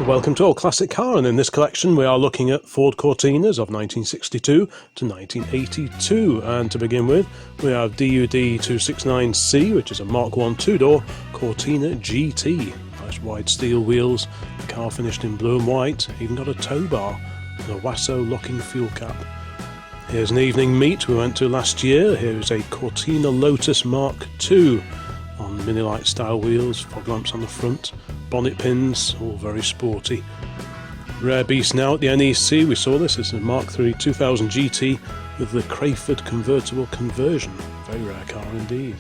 Welcome to All Classic Car, and in this collection we are looking at Ford Cortinas of 1962 to 1982. And to begin with, we have DUD269C, which is a Mark 1 two-door Cortina GT. Nice wide steel wheels, the car finished in blue and white, even got a tow bar and a Wasso locking fuel cap. Here's an evening meet we went to last year. Here's a Cortina-Lotus Mk2 on mini light style wheels, fog lamps on the front, bonnet pins, all very sporty. Rare beast now at the NEC. We saw this as a Mk3 2000 GT with the Crayford convertible conversion. Very rare car indeed.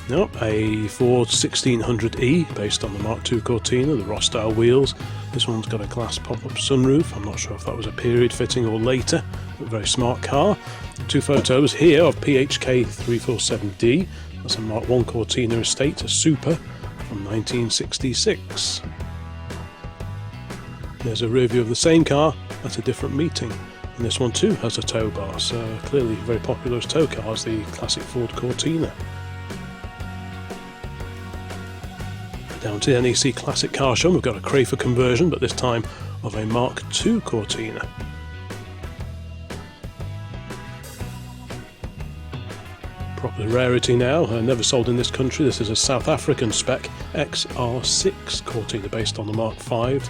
Nope, a Ford 1600E based on the Mark II Cortina, the Ross style wheels. This one's got a glass pop-up sunroof. I'm not sure if that was a period fitting or later, but very smart car. Two photos here of PHK 347D. That's a Mark I Cortina Estate, a Super from 1966. There's a rear view of the same car at a different meeting, and this one too has a tow bar, so clearly very popular as tow cars, the classic Ford Cortina. Down to the NEC Classic Car Show, we've got a Crayford conversion, but this time of a Mark II Cortina. Proper rarity now, never sold in this country. This is a South African spec XR6 Cortina based on the Mark V.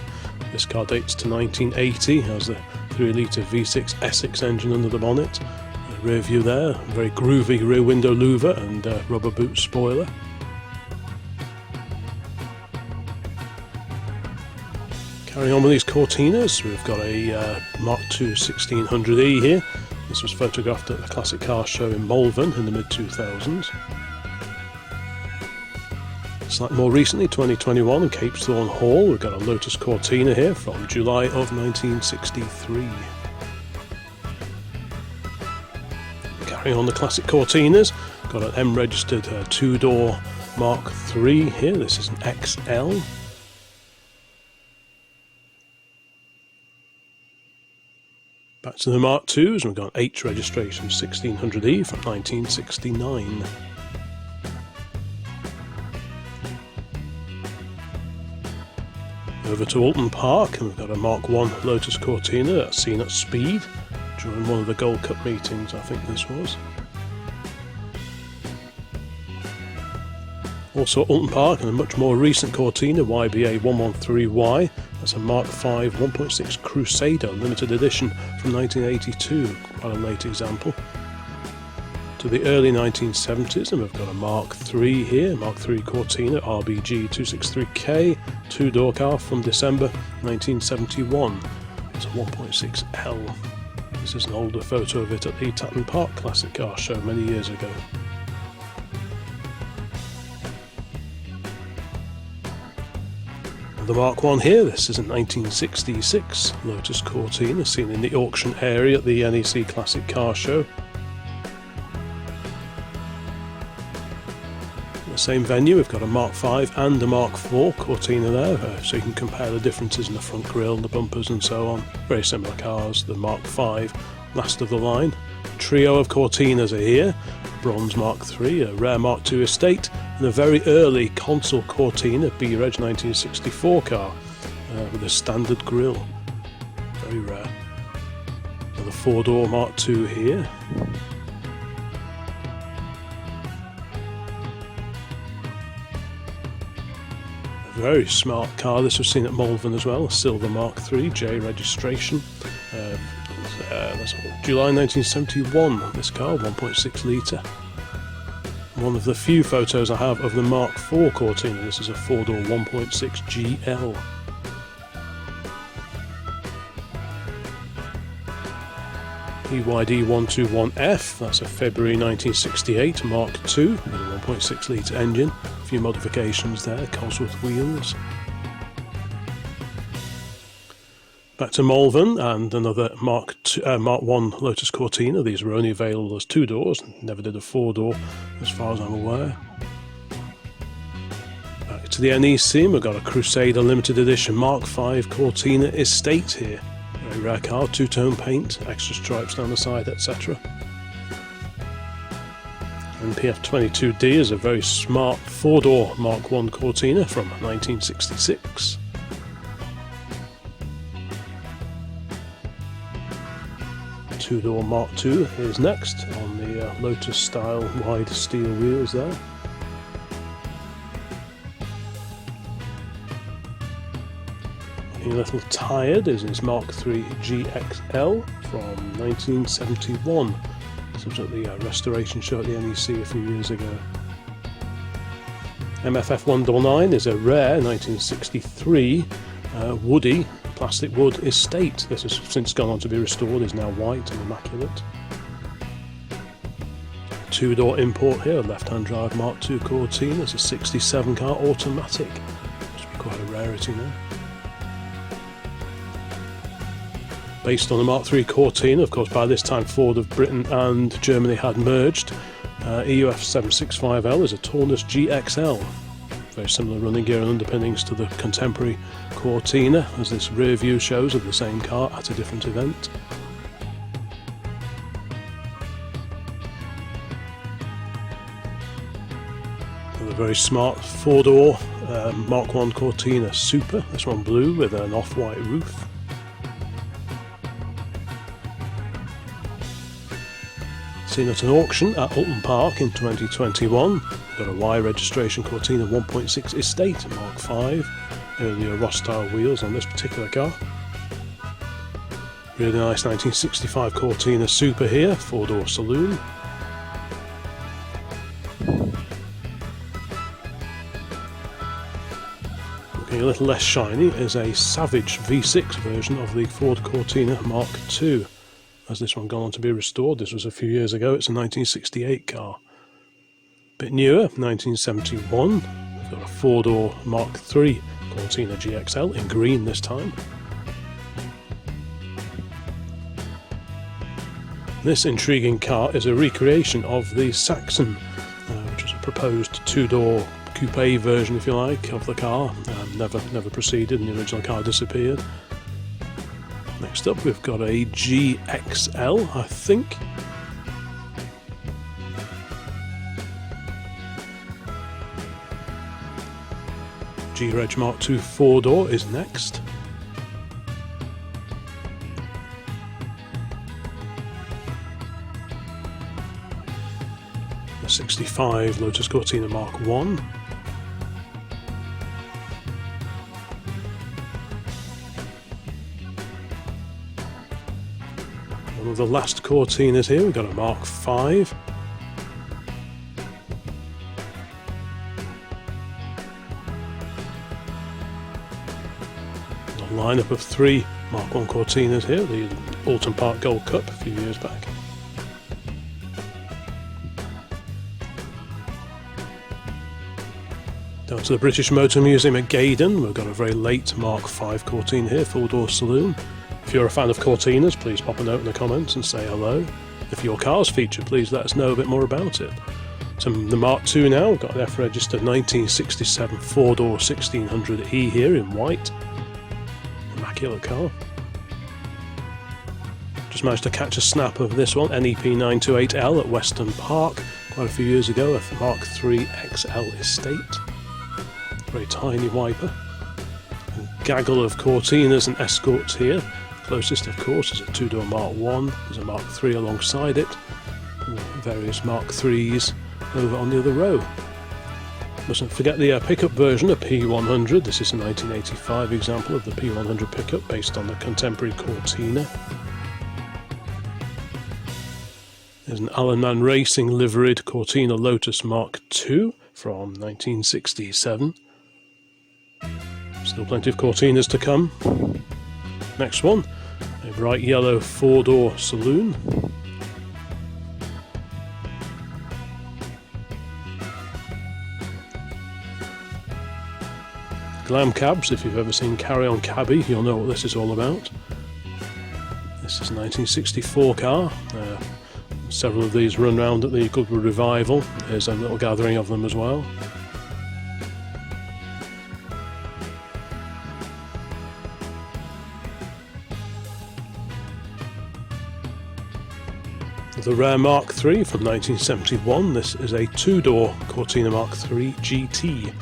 This car dates to 1980, has a 3-litre V6 Essex engine under the bonnet. A rear view there, very groovy rear window louver and rubber boot spoiler. Carrying on with these Cortinas, we've got a Mark II 1600E here. This was photographed at the Classic Car Show in Malvern in the mid-2000s. Slightly more recently, 2021 in Cape Thorne Hall, we've got a Lotus Cortina here from July of 1963. Carrying on the classic Cortinas, got an M-registered two-door Mark III here. This is an XL. Back to the Mark IIs, we've got an H registration 1600E from 1969. Over to Alton Park, and we've got a Mark I Lotus Cortina that's seen at speed during one of the Gold Cup meetings, I think this was. Also at Alton Park, and a much more recent Cortina, YBA 113Y. That's a Mark V 1.6 Crusader limited edition from 1982, quite a late example. To the early 1970s, and we've got a Mark III here, Mark III Cortina RBG 263K, two-door car from December 1971. It's a 1.6L. This is an older photo of it at the Tatton Park Classic Car Show many years ago. The Mark I here, this is a 1966 Lotus Cortina seen in the auction area at the NEC Classic Car Show. In the same venue we've got a Mark V and a Mark IV Cortina there, so you can compare the differences in the front grille, the bumpers and so on. Very similar cars. The Mark V, last of the line. Trio of Cortinas are here. Bronze Mark III, a rare Mark II estate, and a very early console Cortina B-Reg 1964 car with a standard grille. Very rare. Another four-door Mark II here. A very smart car. This was seen at Malvern as well, a silver Mark III, J registration. That's July 1971, this car, 1.6 litre. One of the few photos I have of the Mark IV Cortina. This is a four-door 1.6 GL. PYD 121F, that's a February 1968 Mark II with a 1.6 litre engine. A few modifications there, Cosworth wheels. Back to Malvern, and another Mark I Lotus Cortina. These were only available as two doors, never did a four-door as far as I'm aware. Back to the NEC, we've got a Crusader limited edition Mark V Cortina Estate here. Very rare car, two-tone paint, extra stripes down the side, etc. NPF22D is a very smart 4-door Mark 1 Cortina from 1966. Two-door Mark 2 is next on the Lotus style wide steel wheels there. Looking a little tired is his Mk3 GXL from 1971. This was at the restoration show at the NEC a few years ago. MFF 199 is a rare 1963 woody plastic wood estate. This has since gone on to be restored, is now white and immaculate. Two-door import here, left-hand drive Mark II Cortina. It's a 67 car automatic. Must be quite a rarity now. Based on the Mark III Cortina, of course by this time Ford of Britain and Germany had merged. EUF 765L is a Taunus GXL. Very similar running gear and underpinnings to the contemporary Cortina, as this rear view shows of the same car at a different event. A very smart 4-door Mark 1 Cortina Super, this one blue with an off-white roof. Seen at an auction at Alton Park in 2021. Got a Y registration Cortina 1.6 estate Mark 5, earlier Ross style wheels on this particular car. Really nice 1965 Cortina Super here, 4-door saloon. Looking a little less shiny is a Savage V6 version of the Ford Cortina Mk2. Has this one gone on to be restored? This was a few years ago. It's a 1968 car. Bit newer, 1971. We've got a 4-door Mark III Cortina GXL in green this time. This intriguing car is a recreation of the Saxon, which was a proposed 2-door coupe version, if you like, of the car. Never proceeded, and the original car disappeared. Next up we've got a GXL, I think. G-Reg Mark II 4-door is next. The 65 Lotus Cortina Mk1. One of the last Cortinas here, we've got a Mark 5. A lineup of 3 Mark 1 Cortinas here, the Alton Park Gold Cup a few years back. Down to the British Motor Museum at Gaydon, we've got a very late Mark 5 Cortina here, 4-door saloon. If you're a fan of Cortinas, please pop a note in the comments and say hello. If your car's featured, please let us know a bit more about it. So the Mark II now, we've got an F-registered 1967 4-door 1600E here in white. Immaculate car. Just managed to catch a snap of this one, NEP928L at Weston Park, quite a few years ago, a Mark III XL estate. Very tiny wiper. A gaggle of Cortinas and Escorts here. Closest, of course, is a 2-door Mark 1. There's a Mark III alongside it. And various Mark IIIs over on the other row. Mustn't forget the pickup version, a P100. This is a 1985 example of the P100 pickup based on the contemporary Cortina. There's an Allen Man Racing liveried Cortina-Lotus Mk2 from 1967. Still plenty of Cortinas to come. Next one, a bright yellow 4-door saloon. Glam cabs, if you've ever seen Carry On Cabby, you'll know what this is all about. This is a 1964 car. Several of these run round at the Goodwood Revival. There's a little gathering of them as well. The rare Mk3 from 1971. This is a two-door Cortina Mk3 GT.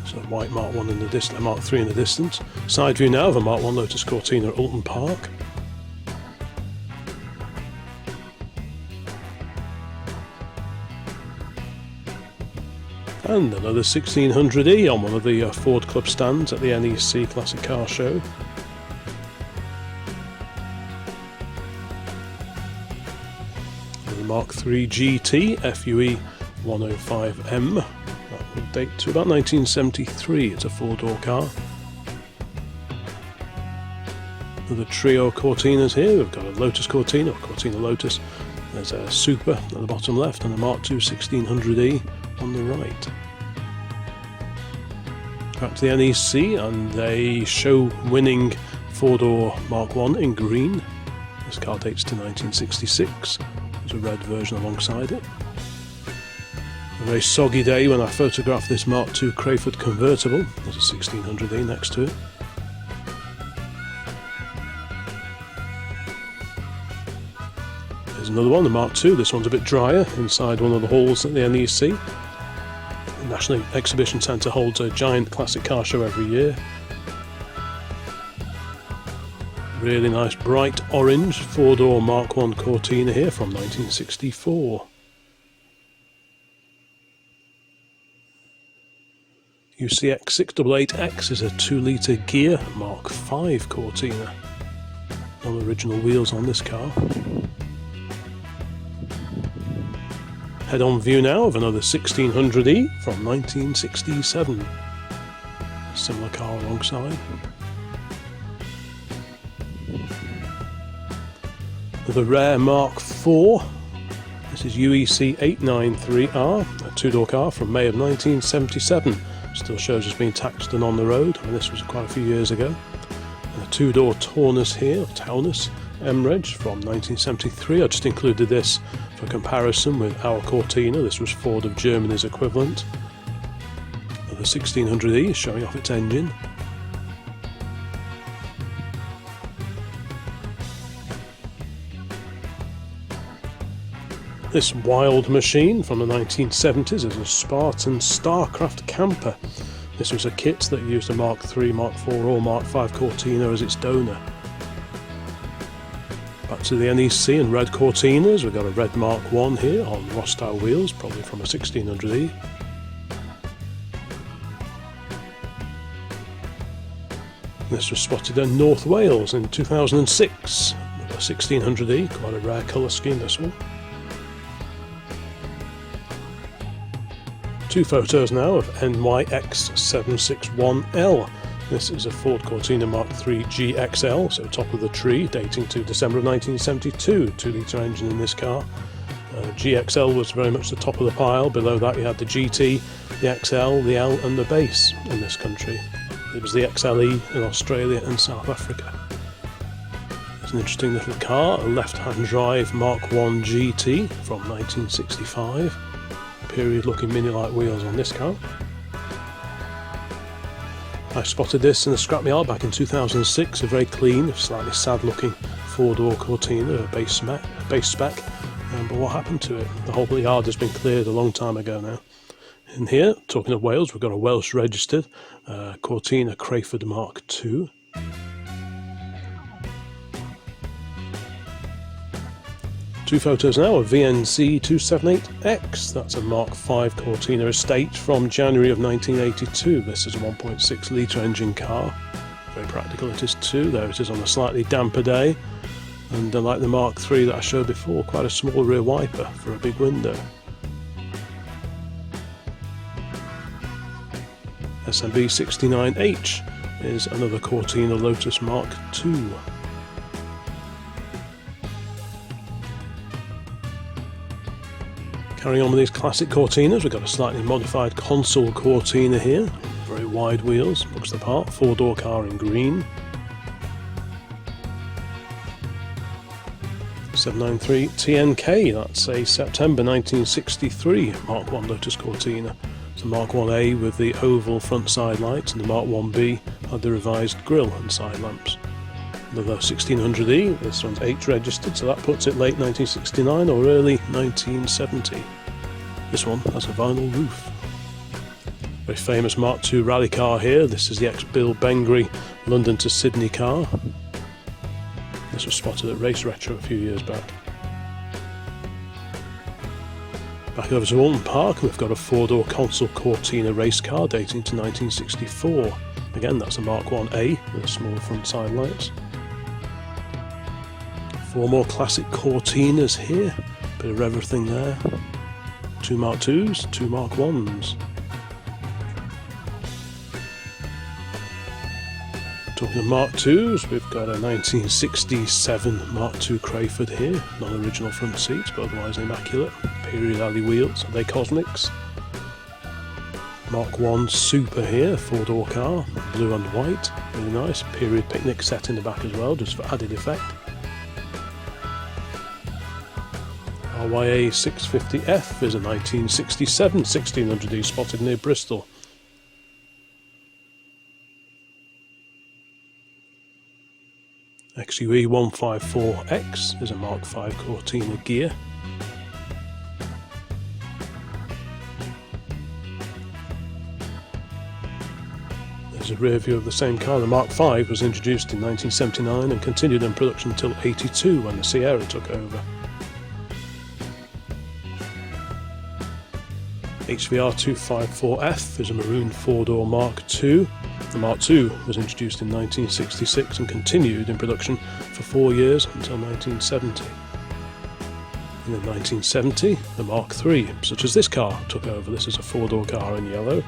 So white Mk1 in the distance, Mk3 in the distance. Side view now of a Mk1 Lotus Cortina at Alton Park. And another 1600E on one of the Ford Club stands at the NEC Classic Car Show. The Mk3 GT FUE 105M. That would date to about 1973. It's a four-door car. Another trio Cortinas here. We've got a Lotus Cortina, or Cortina-Lotus. There's a Super at the bottom left and a Mk2 1600E on the right. Back to the NEC and a show-winning four-door Mk1 in green. This car dates to 1966. There's a red version alongside it. A very soggy day when I photographed this Mk2 Crayford convertible. There's a 1600E next to it. There's another one, the Mk2. This one's a bit drier inside one of the halls at the NEC. The National Exhibition Centre holds a giant classic car show every year. Really nice bright orange four-door Mk1 Cortina here from 1964. UCX 688X is a 2-litre gear Mk5 Cortina. No original wheels on this car. Head-on view now of another 1600E from 1967. Similar car alongside. The rare Mk4. This is UEC 893R, a two-door car from May of 1977. Still shows as being taxed and on the road. I mean, this was quite a few years ago. And a two-door Taunus here, Taunus Mreg from 1973. I just included this for comparison with our Cortina. This was Ford of Germany's equivalent. The 1600E is showing off its engine. This wild machine from the 1970s is a Spartan Starcraft camper. This was a kit that used a Mk3, Mk4 or Mk5 Cortina as its donor. Back to the NEC and red Cortinas. We've got a red Mk1 here on Ross-style wheels, probably from a 1600E. This was spotted in North Wales in 2006. A 1600E, quite a rare colour scheme this one. Two photos now of NYX761L. This is a Ford Cortina Mk3 GXL, so top of the tree, dating to December of 1972. 2-litre engine in this car. GXL was very much the top of the pile. Below that you had the GT, the XL, the L and the base in this country. It was the XLE in Australia and South Africa. It's an interesting little car, a left-hand drive Mk1 GT from 1965. Period looking mini-like wheels on this car. I spotted this in the scrapyard back in 2006, a very clean, slightly sad looking four-door Cortina, a base spec, but what happened to it? The whole yard has been cleared a long time ago now. In here, talking of Wales, we've got a Welsh registered Cortina Crayford Mk2. Two photos now of VNC 278X. That's a Mk5 Cortina estate from January of 1982. This is a 1.6 litre engine car. Very practical it is too. There it is on a slightly damper day. And like the Mk3 that I showed before, quite a small rear wiper for a big window. SMB 69H is another Cortina-Lotus Mk2. Carrying on with these classic Cortinas, we've got a slightly modified console Cortina here. Very wide wheels, looks the part, four-door car in green. 793 TNK, that's a September 1963 Mk1 Lotus Cortina. It's a Mk1A with the oval front side lights, and the Mk1B had the revised grille and side lamps. Another 1600E, this one's H registered, so that puts it late 1969 or early 1970. This one has a vinyl roof. Very famous Mark II rally car here. This is the ex-Bill Bengry London-to-Sydney car. This was spotted at Race Retro a few years back. Back over to Alton Park, we've got a four-door console Cortina race car dating to 1964. Again, that's a Mark 1A with small front side lights. Four more classic Cortinas here, bit of everything there. Two Mark 2s, two Mark 1s. Talking of Mark 2s, we've got a 1967 Mark II Crayford here, non-original front seats but otherwise immaculate. Period alley wheels, are they cosmics? Mark 1 Super here, four-door car, blue and white, really nice. Period picnic set in the back as well, just for added effect. RYA 650F is a 1967 1600E spotted near Bristol. XUE 154X is a Mark V Cortina gear. There's a rear view of the same car. The Mark V was introduced in 1979 and continued in production until '82 when the Sierra took over. HVR 254F is a maroon four-door Mark II. The Mark II was introduced in 1966 and continued in production for 4 years until 1970. And in 1970, the Mark III, such as this car, took over. This is a four-door car in yellow.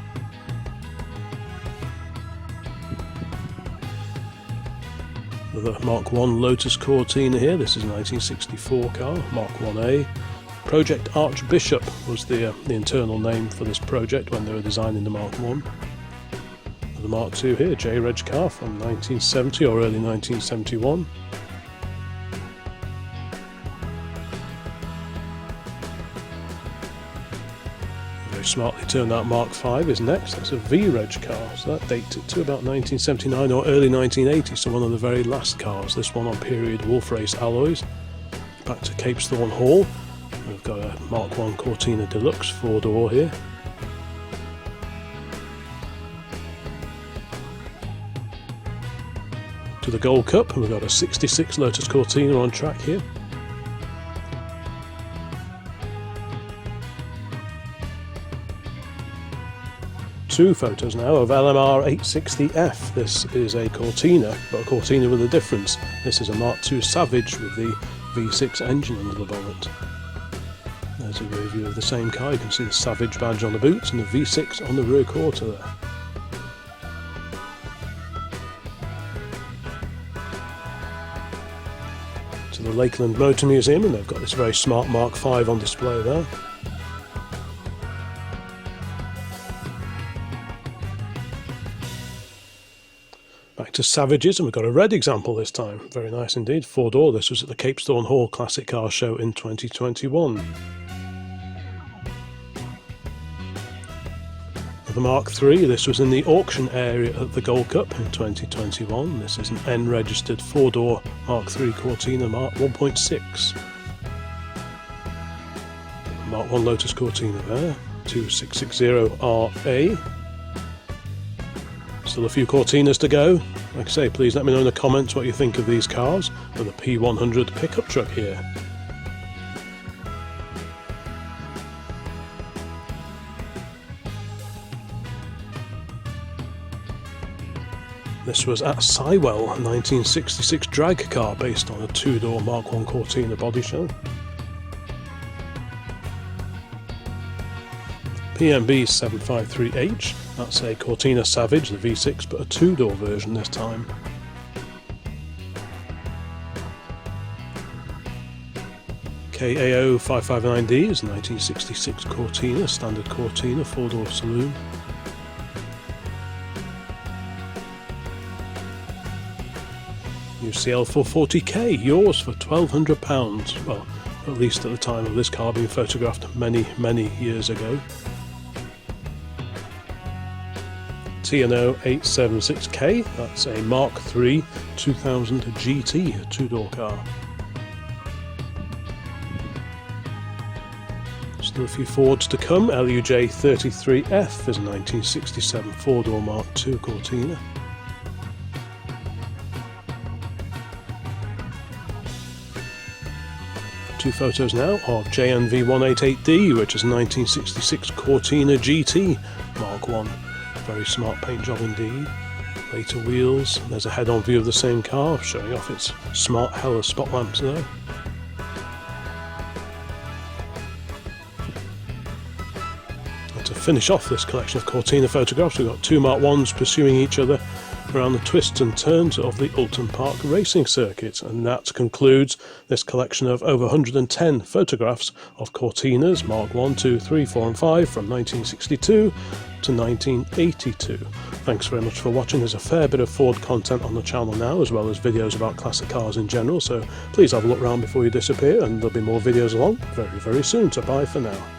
The Mark I Lotus Cortina here. This is a 1964 car, Mark 1A. Project Archbishop was the internal name for this project when they were designing the Mark I. The Mark II here, J-Reg car from 1970 or early 1971. Very smartly turned out Mark V is next. That's a V-Reg car, so that dates it to about 1979 or early 1980, so one of the very last cars. This one on period Wolf Race alloys. Back to Capesthorne Hall. We've got a Mark I Cortina Deluxe four-door here. To the Gold Cup, and we've got a 66 Lotus Cortina on track here. Two photos now of LMR 860F. This is a Cortina, but a Cortina with a difference. This is a Mark II Savage with the V6 engine under the bonnet. There's a rear view of the same car. You can see the Savage badge on the boots and the V6 on the rear quarter there. To the Lakeland Motor Museum, and they've got this very smart Mark V on display there. Back to Savages, and we've got a red example this time. Very nice indeed. Four-door. This was at the Capesthorne Hall Classic Car Show in 2021. The Mark III, this was in the auction area at the Gold Cup in 2021. This is an N-registered four-door Mark III Cortina Mark 1.6. Mark I Lotus Cortina there, 2660RA. Still a few Cortinas to go. Like I say, please let me know in the comments what you think of these cars, and the P100 pickup truck here. This was at Sywell, a 1966 drag car based on a two-door Mark I Cortina body shell. PMB 753H, that's a Cortina Savage, the V6, but a two-door version this time. KAO 559D is a 1966 Cortina, standard Cortina, four-door saloon. UCL 440K, yours for £1,200, well, at least at the time of this car being photographed many years ago. T&O 876K, that's a Mk3 2000 GT two-door car. Still a few Fords to come. LUJ 33F is a 1967 four-door Mark II Cortina. Two photos now of JNV 188D, which is a 1966 Cortina GT Mark 1. Very smart paint job indeed. Later wheels. There's a head-on view of the same car, showing off its smart hella spot lamps there. And to finish off this collection of Cortina photographs, we've got two Mark 1s pursuing each other around the twists and turns of the Oulton Park racing circuit, and that concludes this collection of over 110 photographs of Cortinas Mark 1, 2, 3, 4 and 5 from 1962 to 1982. Thanks very much for watching. There's a fair bit of Ford content on the channel now, as well as videos about classic cars in general, so please have a look around before you disappear, and there'll be more videos along very, very soon, so bye for now.